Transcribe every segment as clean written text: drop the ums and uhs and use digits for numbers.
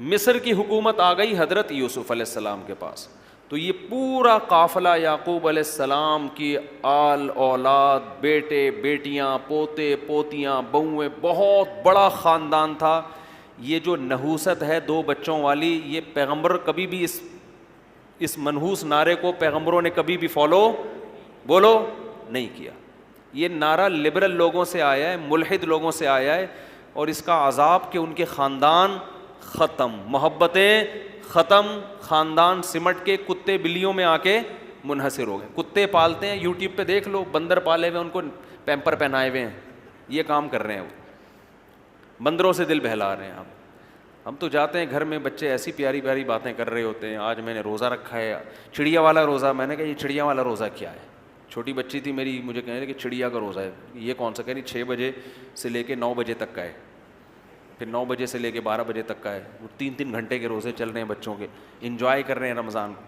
مصر کی حکومت آ گئی حضرت یوسف علیہ السلام کے پاس. تو یہ پورا قافلہ یعقوب علیہ السلام کی آل اولاد, بیٹے بیٹیاں, پوتے پوتیاں, بہویں, بہت بڑا خاندان تھا. یہ جو نحوست ہے 2 بچوں والی, یہ پیغمبر کبھی بھی اس منحوس نعرے کو پیغمبروں نے کبھی بھی فالو بولو نہیں کیا. یہ نعرہ لبرل لوگوں سے آیا ہے, ملحد لوگوں سے آیا ہے, اور اس کا عذاب کہ ان کے خاندان ختم, محبتیں ختم, خاندان سمٹ کے کتے بلیوں میں آ کے منحصر ہو گئے. کتے پالتے ہیں, یوٹیوب پہ دیکھ لو, بندر پالے ہوئے, ان کو پیمپر پہنائے ہوئے ہیں, یہ کام کر رہے ہیں, وہ بندروں سے دل بہلا رہے ہیں. ہم تو جاتے ہیں گھر میں, بچے ایسی پیاری پیاری باتیں کر رہے ہوتے ہیں. آج میں نے روزہ رکھا ہے, چڑیا والا روزہ. میں نے کہا یہ چڑیا والا روزہ کیا ہے؟ چھوٹی بچی تھی میری, مجھے کہنے لگی کہ چڑیا کا روزہ ہے. یہ کون سا؟ کہہ رہی 6 بجے سے لے کے 9 بجے تک کا ہے, پھر 9 بجے سے لے کے 12 بجے تک کا ہے. وہ 3 گھنٹے کے روزے چل رہے ہیں بچوں کے, انجوائے کر رہے ہیں رمضان کو.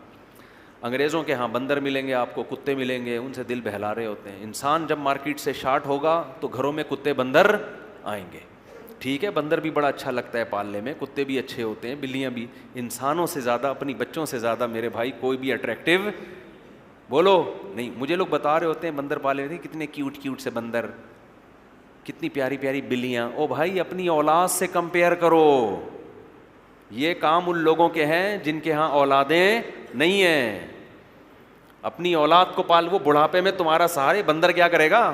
انگریزوں کے ہاں بندر ملیں گے آپ کو, کتے ملیں گے, ان سے دل بہلا رہے ہوتے ہیں. انسان جب مارکیٹ سے شارٹ ہوگا تو گھروں میں کتے بندر آئیں گے. ٹھیک ہے, بندر بھی بڑا اچھا لگتا ہے پالنے میں, کتے بھی اچھے ہوتے ہیں, بلیاں بھی. انسانوں سے زیادہ, اپنی بچوں سے زیادہ میرے بھائی کوئی بھی اٹریکٹیو بولو نہیں. مجھے لوگ بتا رہے ہوتے ہیں بندر پالے ہوتے ہیں, کتنے کیوٹ کیوٹ سے بندر, کتنی پیاری پیاری بلیاں. او بھائی اپنی اولاد سے کمپیئر کرو. یہ کام ان لوگوں کے ہیں جن کے ہاں اولادیں نہیں ہیں. اپنی اولاد کو پال, وہ بڑھاپے میں تمہارا سہارے. بندر کیا کرے گا؟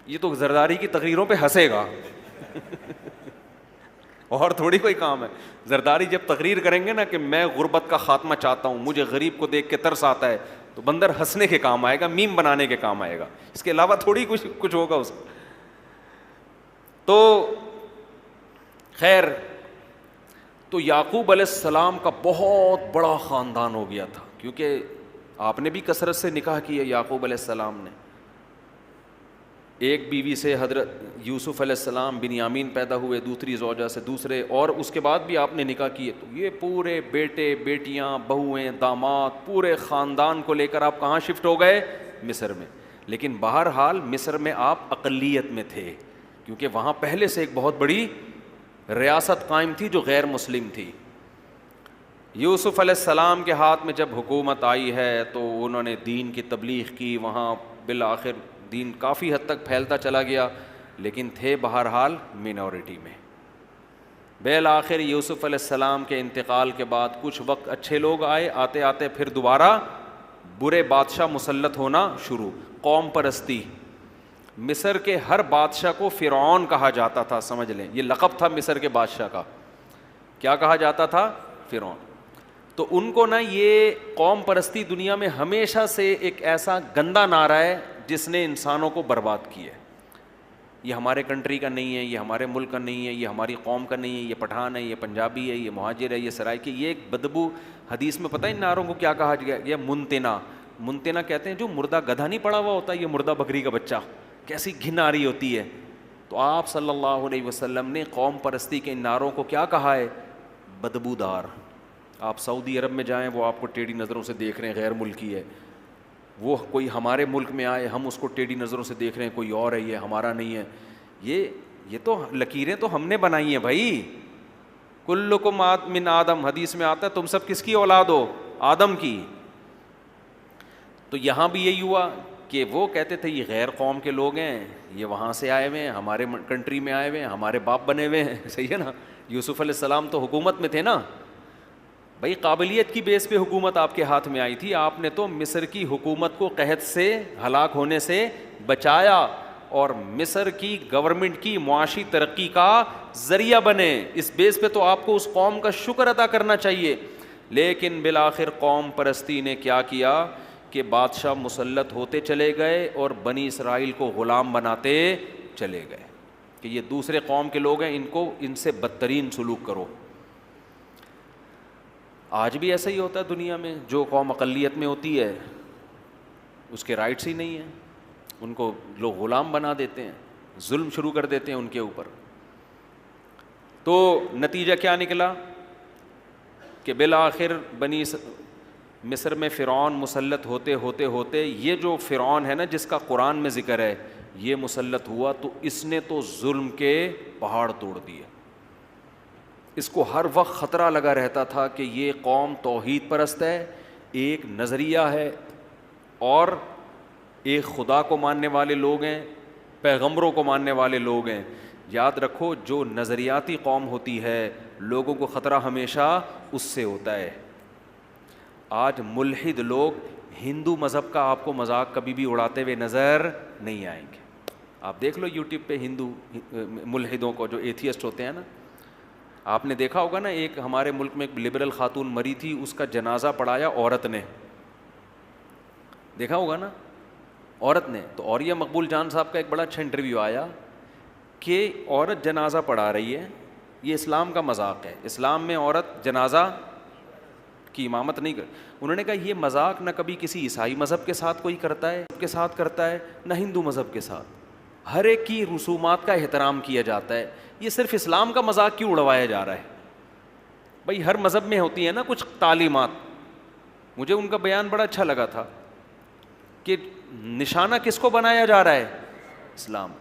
یہ تو زرداری کی تقریروں پہ ہنسے گا اور تھوڑی کوئی کام ہے. زرداری جب تقریر کریں گے نا کہ میں غربت کا خاتمہ چاہتا ہوں, مجھے غریب کو دیکھ کے ترس آتا ہے, تو بندر ہنسنے کے کام آئے گا, میم بنانے کے کام آئے گا. اس کے علاوہ تھوڑی کچھ ہوگا اس کا. تو خیر, تو یعقوب علیہ السلام کا بہت بڑا خاندان ہو گیا تھا, کیونکہ آپ نے بھی کثرت سے نکاح کیا یعقوب علیہ السلام نے. ایک بیوی سے حضرت یوسف علیہ السلام بنیامین پیدا ہوئے, دوسری زوجہ سے دوسرے, اور اس کے بعد بھی آپ نے نکاح کیے. تو یہ پورے بیٹے بیٹیاں, بہویں, داماد, پورے خاندان کو لے کر آپ کہاں شفٹ ہو گئے؟ مصر میں. لیکن بہرحال مصر میں آپ اقلیت میں تھے, کیونکہ وہاں پہلے سے ایک بہت بڑی ریاست قائم تھی جو غیر مسلم تھی. یوسف علیہ السلام کے ہاتھ میں جب حکومت آئی ہے تو انہوں نے دین کی تبلیغ کی, وہاں بالآخر دین کافی حد تک پھیلتا چلا گیا, لیکن تھے بہرحال مینورٹی میں. بالآخر یوسف علیہ السلام کے انتقال کے بعد کچھ وقت اچھے لوگ آئے, آتے آتے پھر دوبارہ برے بادشاہ مسلط ہونا شروع. قوم پرستی. مصر کے ہر بادشاہ کو فرعون کہا جاتا تھا, سمجھ لیں, یہ لقب تھا مصر کے بادشاہ کا. کیا کہا جاتا تھا؟ فرعون. تو ان کو نا یہ قوم پرستی دنیا میں ہمیشہ سے ایک ایسا گندا نعرہ ہے جس نے انسانوں کو برباد کیا ہے. یہ ہمارے کنٹری کا نہیں ہے, یہ ہمارے ملک کا نہیں ہے, یہ ہماری قوم کا نہیں ہے, یہ پٹھان ہے, یہ پنجابی ہے, یہ مہاجر ہے, یہ سرائکی. یہ ایک بدبو. حدیث میں پتہ ہے ان نعروں کو کیا کہا گیا؟ یہ منتنا. منتنا کہتے ہیں جو مردہ گدھا نہیں پڑا ہوا ہوتا, یہ مردہ بکری کا بچہ, کیسی گھن آ رہی ہوتی ہے. تو آپ صلی اللہ علیہ وسلم نے قوم پرستی کے ان نعروں کو کیا کہا ہے؟ بدبودار. آپ سعودی عرب میں جائیں, وہ آپ کو ٹیڑھی نظروں سے دیکھ رہے ہیں, غیر ملکی ہے. وہ کوئی ہمارے ملک میں آئے, ہم اس کو ٹیڑھی نظروں سے دیکھ رہے ہیں, کوئی اور ہے, یہ ہمارا نہیں ہے. یہ تو لکیریں تو ہم نے بنائی ہیں بھائی. کلکم من آدم, حدیث میں آتا ہے تم سب کس کی اولاد ہو؟ آدم کی. تو یہاں بھی یہی ہوا کہ وہ کہتے تھے یہ غیر قوم کے لوگ ہیں, یہ وہاں سے آئے ہوئے ہیں, ہمارے کنٹری میں آئے ہوئے ہیں, ہمارے باپ بنے ہوئے ہیں. صحیح ہے نا. یوسف علیہ السلام تو حکومت میں تھے نا بھائی, قابلیت کی بیس پہ حکومت آپ کے ہاتھ میں آئی تھی. آپ نے تو مصر کی حکومت کو قحط سے, ہلاک ہونے سے بچایا, اور مصر کی گورنمنٹ کی معاشی ترقی کا ذریعہ بنے. اس بیس پہ تو آپ کو اس قوم کا شکر ادا کرنا چاہیے. لیکن بالآخر قوم پرستی نے کیا کیا کہ بادشاہ مسلط ہوتے چلے گئے اور بنی اسرائیل کو غلام بناتے چلے گئے کہ یہ دوسرے قوم کے لوگ ہیں, ان سے بدترین سلوک کرو. آج بھی ایسا ہی ہوتا ہے دنیا میں. جو قوم اقلیت میں ہوتی ہے اس کے رائٹس ہی نہیں ہیں, ان کو لوگ غلام بنا دیتے ہیں, ظلم شروع کر دیتے ہیں ان کے اوپر. تو نتیجہ کیا نکلا کہ بالآخر مصر میں فرعون مسلط ہوتے ہوتے ہوتے یہ جو فرعون ہے نا جس کا قرآن میں ذکر ہے, یہ مسلط ہوا تو اس نے تو ظلم کے پہاڑ توڑ دیے. اس کو ہر وقت خطرہ لگا رہتا تھا کہ یہ قوم توحید پرست ہے، ایک نظریہ ہے، اور ایک خدا کو ماننے والے لوگ ہیں، پیغمبروں کو ماننے والے لوگ ہیں۔ یاد رکھو جو نظریاتی قوم ہوتی ہے لوگوں کو خطرہ ہمیشہ اس سے ہوتا ہے۔ آج ملحد لوگ ہندو مذہب کا آپ کو مذاق کبھی بھی اڑاتے ہوئے نظر نہیں آئیں گے۔ آپ دیکھ لو یوٹیوب پہ ہندو ملحدوں کو، جو ایتھیسٹ ہوتے ہیں نا، آپ نے دیکھا ہوگا نا، ایک ہمارے ملک میں ایک لبرل خاتون مری تھی، اس کا جنازہ پڑھایا عورت نے، دیکھا ہوگا نا، عورت نے۔ تو اوریہ مقبول جان صاحب کا ایک بڑا اچھا انٹرویو آیا کہ عورت جنازہ پڑھا رہی ہے، یہ اسلام کا مذاق ہے، اسلام میں عورت جنازہ کی امامت نہیں کر۔ انہوں نے کہا یہ مذاق نہ کبھی کسی عیسائی مذہب کے ساتھ کوئی کرتا ہے نہ ہندو مذہب کے ساتھ، ہر ایک کی رسومات کا احترام کیا جاتا ہے، یہ صرف اسلام کا مذاق کیوں اڑوایا جا رہا ہے؟ بھائی ہر مذہب میں ہوتی ہیں نا کچھ تعلیمات۔ مجھے ان کا بیان بڑا اچھا لگا تھا کہ نشانہ کس کو بنایا جا رہا ہے؟ اسلام۔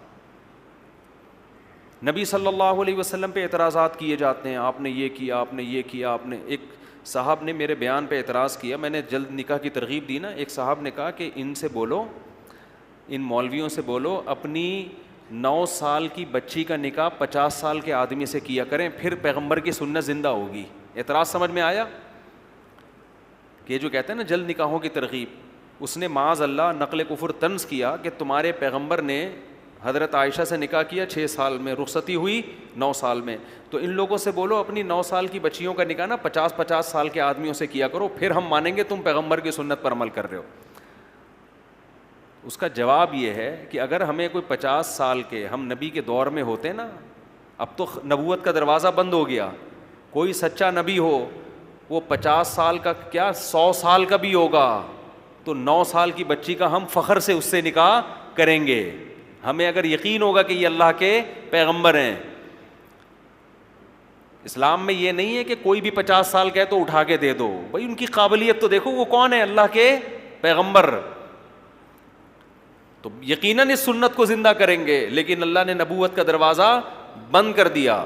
نبی صلی اللہ علیہ وسلم پہ اعتراضات کیے جاتے ہیں، آپ نے یہ کیا، آپ نے یہ کیا، آپ نے۔ ایک صاحب نے میرے بیان پہ اعتراض کیا، میں نے جلد نکاح کی ترغیب دی نا، ایک صاحب نے کہا کہ ان سے بولو، ان مولویوں سے بولو اپنی 9 سال کی بچی کا نکاح 50 سال کے آدمی سے کیا کریں، پھر پیغمبر کی سنت زندہ ہوگی۔ اعتراض سمجھ میں آیا؟ کہ یہ جو کہتے ہیں نا جلد نکاحوں کی ترغیب، اس نے معاذ اللہ نقل کفر طنز کیا کہ تمہارے پیغمبر نے حضرت عائشہ سے نکاح کیا 6 سال میں، رخصتی ہوئی 9 سال میں، تو ان لوگوں سے بولو اپنی 9 سال کی بچیوں کا نکاح نا 50 سال کے آدمیوں سے کیا کرو، پھر ہم مانیں گے تم پیغمبر کی سنت پر عمل کر رہے ہو۔ اس کا جواب یہ ہے کہ اگر ہمیں کوئی 50 سال کے، ہم نبی کے دور میں ہوتے نا، اب تو نبوت کا دروازہ بند ہو گیا، کوئی سچا نبی ہو وہ 50 سال کا کیا 100 سال کا بھی ہوگا تو 9 سال کی بچی کا ہم فخر سے اس سے نکاح کریں گے، ہمیں اگر یقین ہوگا کہ یہ اللہ کے پیغمبر ہیں۔ اسلام میں یہ نہیں ہے کہ کوئی بھی 50 سال کا ہے تو اٹھا کے دے دو، بھائی ان کی قابلیت تو دیکھو، وہ کون ہے؟ اللہ کے پیغمبر۔ تو یقیناً اس سنت کو زندہ کریں گے، لیکن اللہ نے نبوت کا دروازہ بند کر دیا۔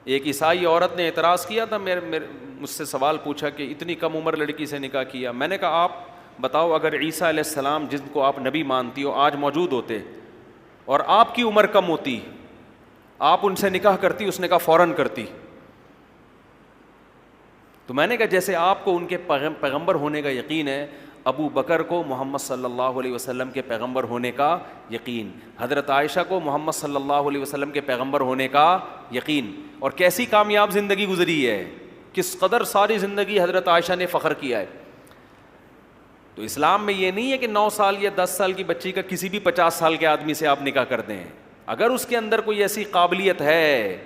ایک عیسائی عورت نے اعتراض کیا تھا، مجھ سے سوال پوچھا کہ اتنی کم عمر لڑکی سے نکاح کیا۔ میں نے کہا آپ بتاؤ اگر عیسیٰ علیہ السلام جن کو آپ نبی مانتی ہو آج موجود ہوتے اور آپ کی عمر کم ہوتی، آپ ان سے نکاح کرتی؟ اس نے کہا فوراً کرتی۔ تو میں نے کہا جیسے آپ کو ان کے پیغمبر ہونے کا یقین ہے، ابو بکر کو محمد صلی اللہ علیہ وسلم کے پیغمبر ہونے کا یقین، حضرت عائشہ کو محمد صلی اللہ علیہ وسلم کے پیغمبر ہونے کا یقین، اور کیسی کامیاب زندگی گزری ہے، کس قدر ساری زندگی حضرت عائشہ نے فخر کیا ہے۔ تو اسلام میں یہ نہیں ہے کہ 9 سال یا 10 سال کی بچی کا کسی بھی 50 سال کے آدمی سے آپ نکاح کر دیں، اگر اس کے اندر کوئی ایسی قابلیت ہے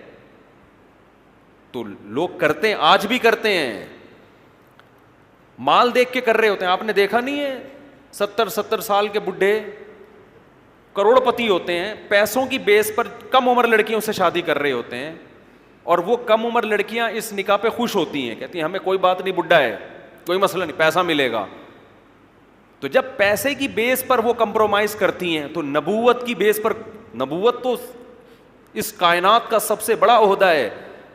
تو لوگ کرتے ہیں، آج بھی کرتے ہیں، مال دیکھ کے کر رہے ہوتے ہیں۔ آپ نے دیکھا نہیں ہے 70 سال کے بڈھے کروڑ پتی ہوتے ہیں، پیسوں کی بیس پر کم عمر لڑکیوں سے شادی کر رہے ہوتے ہیں، اور وہ کم عمر لڑکیاں اس نکاح پہ خوش ہوتی ہیں، کہتی ہیں ہمیں کوئی بات نہیں، بڈھا ہے کوئی مسئلہ نہیں، پیسہ ملے گا۔ تو جب پیسے کی بیس پر وہ کمپرومائز کرتی ہیں تو نبوت کی بیس پر، نبوت تو اس کائنات کا سب سے بڑا عہدہ ہے،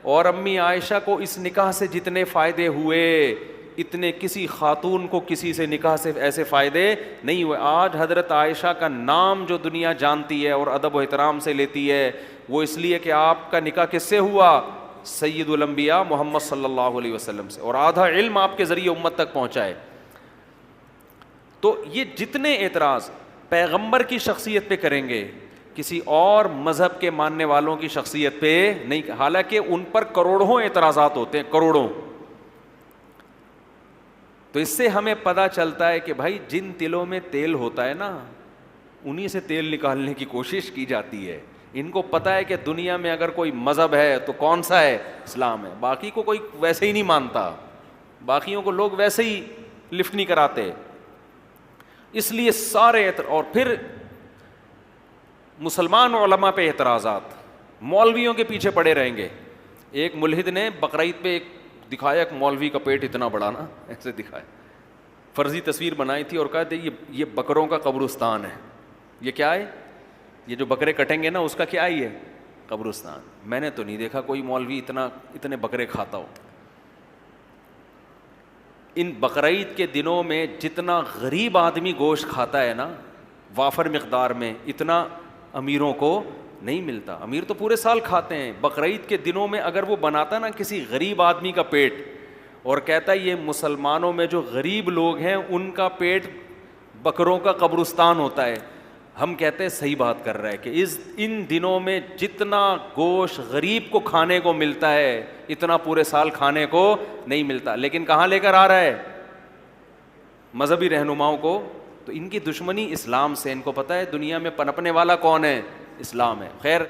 اور امی عائشہ کو اس نکاح سے جتنے فائدے ہوئے اتنے کسی خاتون کو کسی سے نکاح سے ایسے فائدے نہیں ہوئے۔ آج حضرت عائشہ کا نام جو دنیا جانتی ہے اور ادب و احترام سے لیتی ہے، وہ اس لیے کہ آپ کا نکاح کس سے ہوا؟ سید الانبیاء محمد صلی اللہ علیہ وسلم سے، اور آدھا علم آپ کے ذریعے امت تک پہنچائے۔ تو یہ جتنے اعتراض پیغمبر کی شخصیت پہ کریں گے، کسی اور مذہب کے ماننے والوں کی شخصیت پہ نہیں، حالانکہ ان پر کروڑوں اعتراضات ہوتے ہیں، کروڑوں۔ تو اس سے ہمیں پتہ چلتا ہے کہ بھائی جن تلوں میں تیل ہوتا ہے نا، انہی سے تیل نکالنے کی کوشش کی جاتی ہے۔ ان کو پتہ ہے کہ دنیا میں اگر کوئی مذہب ہے تو کون سا ہے؟ اسلام ہے، باقی کو کوئی ویسے ہی نہیں مانتا، باقیوں کو لوگ ویسے ہی لفٹ نہیں کراتے۔ اس لیے سارے اور پھر مسلمان علماء پہ اعتراضات، مولویوں کے پیچھے پڑے رہیں گے۔ ایک ملحد نے بقرعید پہ ایک دکھایا، ایک مولوی کا پیٹ اتنا بڑا نا، ایسے دکھایا، فرضی تصویر بنائی تھی اور کہا تھا یہ بکروں کا قبرستان ہے۔ یہ کیا ہے؟ یہ جو بکرے کٹیں گے نا اس کا کیا ہے؟ قبرستان. میں نے تو نہیں دیکھا کوئی مولوی اتنے بکرے کھاتا ہو. ان بقرعید کے دنوں میں جتنا غریب آدمی گوشت کھاتا ہے نا وافر مقدار میں, اتنا امیروں کو نہیں ملتا. امیر تو پورے سال کھاتے ہیں. بقرعید کے دنوں میں اگر وہ بناتا نا کسی غریب آدمی کا پیٹ اور کہتا ہے یہ مسلمانوں میں جو غریب لوگ ہیں ان کا پیٹ بکروں کا قبرستان ہوتا ہے, ہم کہتے ہیں صحیح بات کر رہا ہے کہ ان دنوں میں جتنا گوشت غریب کو کھانے کو ملتا ہے اتنا پورے سال کھانے کو نہیں ملتا. لیکن کہاں لے کر آ رہا ہے؟ مذہبی رہنماؤں کو. تو ان کی دشمنی اسلام سے, ان کو پتہ ہے دنیا میں پنپنے والا کون ہے؟ اسلام ہے. خیر.